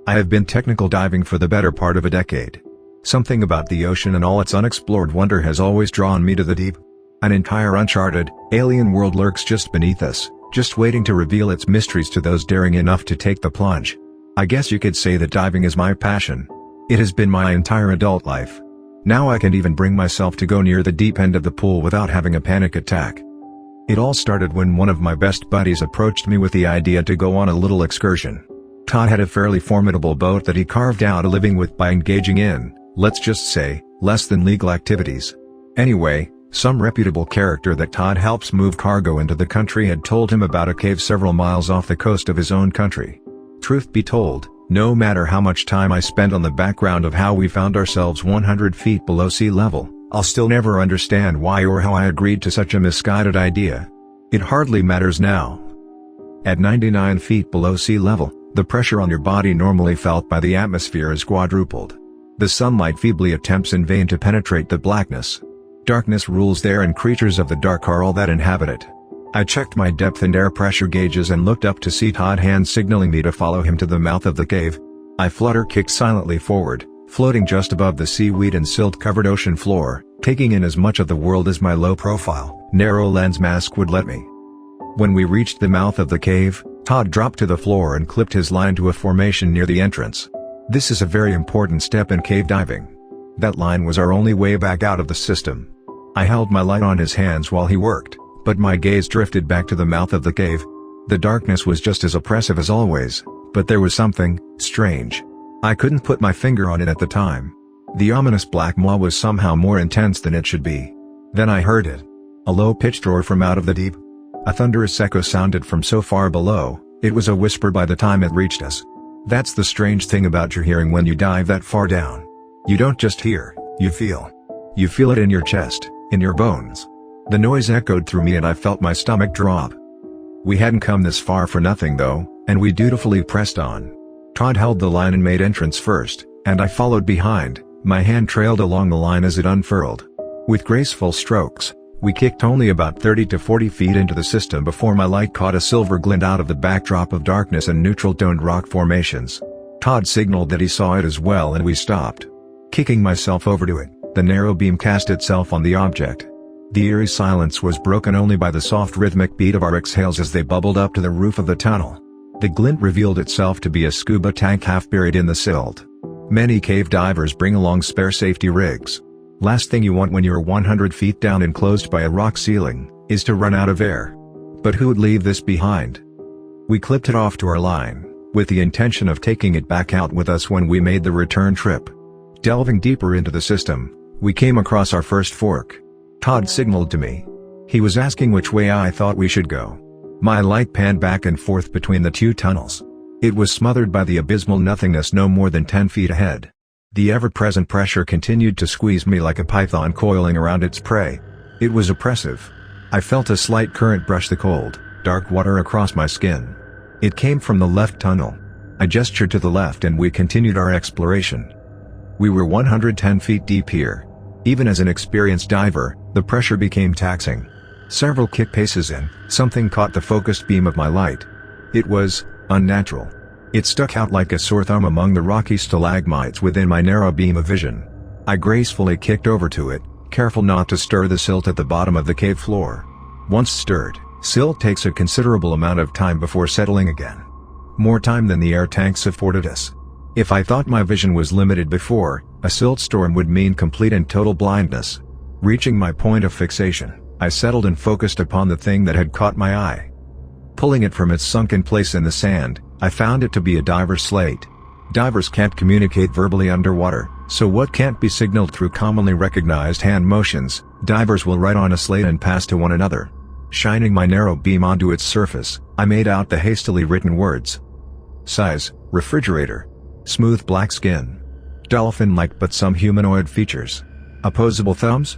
I have been technical diving for the better part of a decade. Something about the ocean and all its unexplored wonder has always drawn me to the deep. An entire uncharted, alien world lurks just beneath us, just waiting to reveal its mysteries to those daring enough to take the plunge. I guess you could say that diving is my passion. It has been my entire adult life. Now I can't even bring myself to go near the deep end of the pool without having a panic attack. It all started when one of my best buddies approached me with the idea to go on a little excursion. Todd had a fairly formidable boat that he carved out a living with by engaging in, let's just say, less than legal activities. Anyway, some reputable character that Todd helps move cargo into the country had told him about a cave several miles off the coast of his own country. Truth be told, no matter how much time I spend on the background of how we found ourselves 100 feet below sea level, I'll still never understand why or how I agreed to such a misguided idea. It hardly matters now. At 99 feet below sea level, the pressure on your body normally felt by the atmosphere is quadrupled. The sunlight feebly attempts in vain to penetrate the blackness. Darkness rules there and creatures of the dark are all that inhabit it. I checked my depth and air pressure gauges and looked up to see Todd hand signaling me to follow him to the mouth of the cave. I flutter-kicked silently forward, floating just above the seaweed and silt-covered ocean floor, taking in as much of the world as my low-profile, narrow-lens mask would let me. When we reached the mouth of the cave, Todd dropped to the floor and clipped his line to a formation near the entrance. This is a very important step in cave diving. That line was our only way back out of the system. I held my light on his hands while he worked, but my gaze drifted back to the mouth of the cave. The darkness was just as oppressive as always, but there was something strange. I couldn't put my finger on it at the time. The ominous black maw was somehow more intense than it should be. Then I heard it. A low-pitched roar from out of the deep. A thunderous echo sounded from so far below, it was a whisper by the time it reached us. That's the strange thing about your hearing when you dive that far down. You don't just hear, you feel. You feel it in your chest, in your bones. The noise echoed through me and I felt my stomach drop. We hadn't come this far for nothing though, and we dutifully pressed on. Todd held the line and made entrance first, and I followed behind, my hand trailed along the line as it unfurled. With graceful strokes, we kicked only about 30 to 40 feet into the system before my light caught a silver glint out of the backdrop of darkness and neutral-toned rock formations. Todd signaled that he saw it as well and we stopped. Kicking myself over to it, the narrow beam cast itself on the object. The eerie silence was broken only by the soft rhythmic beat of our exhales as they bubbled up to the roof of the tunnel. The glint revealed itself to be a scuba tank half buried in the silt. Many cave divers bring along spare safety rigs. Last thing you want when you're 100 feet down enclosed by a rock ceiling, is to run out of air. But who would leave this behind? We clipped it off to our line, with the intention of taking it back out with us when we made the return trip. Delving deeper into the system, we came across our first fork. Todd signaled to me. He was asking which way I thought we should go. My light panned back and forth between the two tunnels. It was smothered by the abysmal nothingness no more than 10 feet ahead. The ever-present pressure continued to squeeze me like a python coiling around its prey. It was oppressive. I felt a slight current brush the cold, dark water across my skin. It came from the left tunnel. I gestured to the left and we continued our exploration. We were 110 feet deep here. Even as an experienced diver, the pressure became taxing. Several kick paces in, something caught the focused beam of my light. It was unnatural. It stuck out like a sore thumb among the rocky stalagmites within my narrow beam of vision. I gracefully kicked over to it, careful not to stir the silt at the bottom of the cave floor. Once stirred, silt takes a considerable amount of time before settling again. More time than the air tanks afforded us. If I thought my vision was limited before, a silt storm would mean complete and total blindness. Reaching my point of fixation, I settled and focused upon the thing that had caught my eye. Pulling it from its sunken place in the sand, I found it to be a diver's slate. Divers can't communicate verbally underwater, so what can't be signaled through commonly recognized hand motions, divers will write on a slate and pass to one another. Shining my narrow beam onto its surface, I made out the hastily written words. Size, refrigerator. Smooth black skin. Dolphin-like but some humanoid features. Opposable thumbs?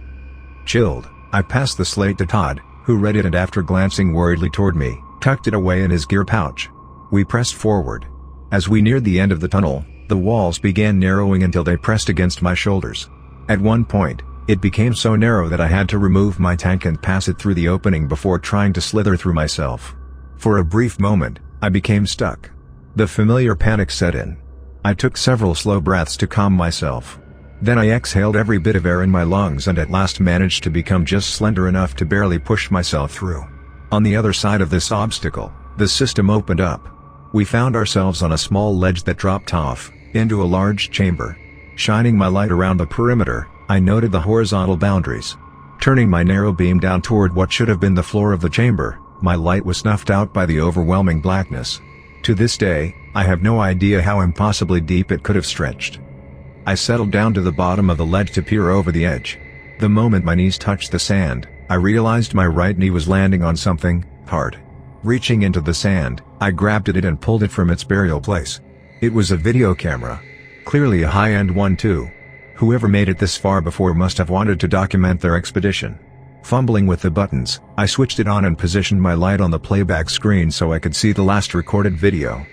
Chilled, I passed the slate to Todd, who read it and after glancing worriedly toward me, tucked it away in his gear pouch. We pressed forward. As we neared the end of the tunnel, the walls began narrowing until they pressed against my shoulders. At one point, it became so narrow that I had to remove my tank and pass it through the opening before trying to slither through myself. For a brief moment, I became stuck. The familiar panic set in. I took several slow breaths to calm myself. Then I exhaled every bit of air in my lungs and at last managed to become just slender enough to barely push myself through. On the other side of this obstacle, the system opened up. We found ourselves on a small ledge that dropped off into a large chamber. Shining my light around the perimeter, I noted the horizontal boundaries. Turning my narrow beam down toward what should have been the floor of the chamber, my light was snuffed out by the overwhelming blackness. To this day, I have no idea how impossibly deep it could have stretched. I settled down to the bottom of the ledge to peer over the edge. The moment my knees touched the sand, I realized my right knee was landing on something hard. Reaching into the sand, I grabbed at it and pulled it from its burial place. It was a video camera. Clearly a high-end one too. Whoever made it this far before must have wanted to document their expedition. Fumbling with the buttons, I switched it on and positioned my light on the playback screen so I could see the last recorded video.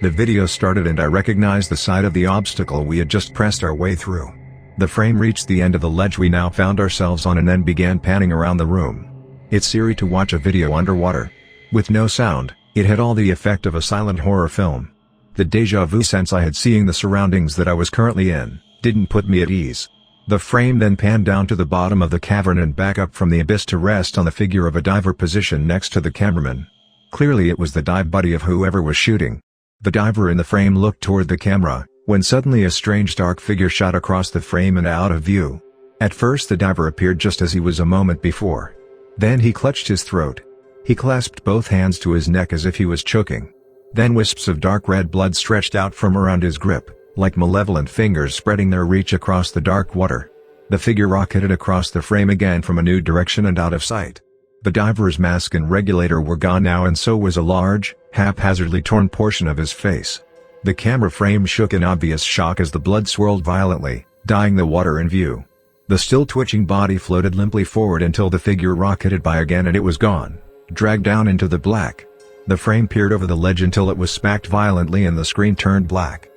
The video started and I recognized the side of the obstacle we had just pressed our way through. The frame reached the end of the ledge we now found ourselves on and then began panning around the room. It's eerie to watch a video underwater. With no sound, it had all the effect of a silent horror film. The deja vu sense I had seeing the surroundings that I was currently in didn't put me at ease. The frame then panned down to the bottom of the cavern and back up from the abyss to rest on the figure of a diver positioned next to the cameraman. Clearly it was the dive buddy of whoever was shooting. The diver in the frame looked toward the camera, when suddenly a strange dark figure shot across the frame and out of view. At first the diver appeared just as he was a moment before. Then he clutched his throat. He clasped both hands to his neck as if he was choking. Then wisps of dark red blood stretched out from around his grip, like malevolent fingers spreading their reach across the dark water. The figure rocketed across the frame again from a new direction and out of sight. The diver's mask and regulator were gone now and so was a large, haphazardly torn portion of his face. The camera frame shook in obvious shock as the blood swirled violently, dyeing the water in view. The still twitching body floated limply forward until the figure rocketed by again and it was gone, dragged down into the black. The frame peered over the ledge until it was smacked violently and the screen turned black.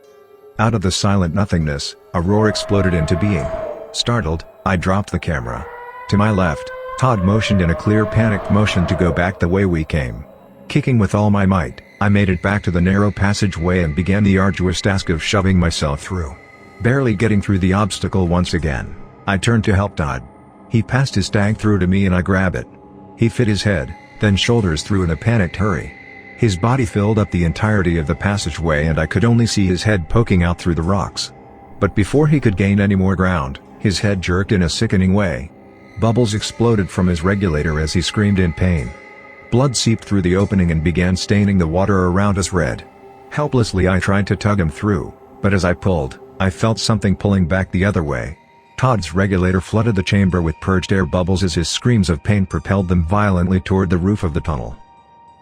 Out of the silent nothingness, a roar exploded into being. Startled, I dropped the camera. To my left, Todd motioned in a clear panicked motion to go back the way we came. Kicking with all my might, I made it back to the narrow passageway and began the arduous task of shoving myself through. Barely getting through the obstacle once again, I turned to help Todd. He passed his tag through to me and I grabbed it. He fit his head, then shoulders through in a panicked hurry. His body filled up the entirety of the passageway and I could only see his head poking out through the rocks. But before he could gain any more ground, his head jerked in a sickening way. Bubbles exploded from his regulator as he screamed in pain. Blood seeped through the opening and began staining the water around us red. Helplessly I tried to tug him through, but as I pulled, I felt something pulling back the other way. Todd's regulator flooded the chamber with purged air bubbles as his screams of pain propelled them violently toward the roof of the tunnel.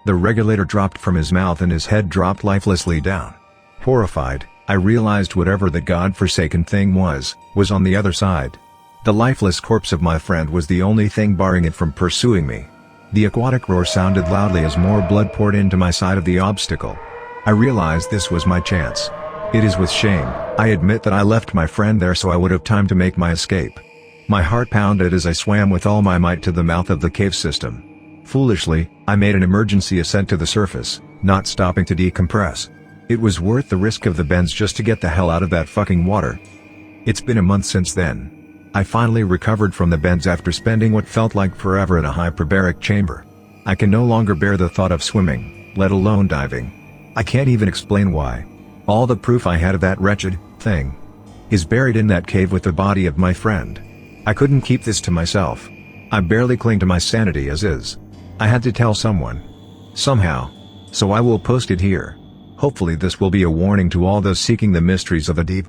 The regulator dropped from his mouth and his head dropped lifelessly down. Horrified, I realized whatever the god-forsaken thing was on the other side. The lifeless corpse of my friend was the only thing barring it from pursuing me. The aquatic roar sounded loudly as more blood poured into my side of the obstacle. I realized this was my chance. It is with shame I admit that I left my friend there so I would have time to make my escape. My heart pounded as I swam with all my might to the mouth of the cave system. Foolishly, I made an emergency ascent to the surface, not stopping to decompress. It was worth the risk of the bends just to get the hell out of that fucking water. It's been a month since then. I finally recovered from the bends after spending what felt like forever in a hyperbaric chamber. I can no longer bear the thought of swimming, let alone diving. I can't even explain why. All the proof I had of that wretched thing is buried in that cave with the body of my friend. I couldn't keep this to myself. I barely cling to my sanity as is. I had to tell someone. Somehow. So I will post it here. Hopefully this will be a warning to all those seeking the mysteries of the deep.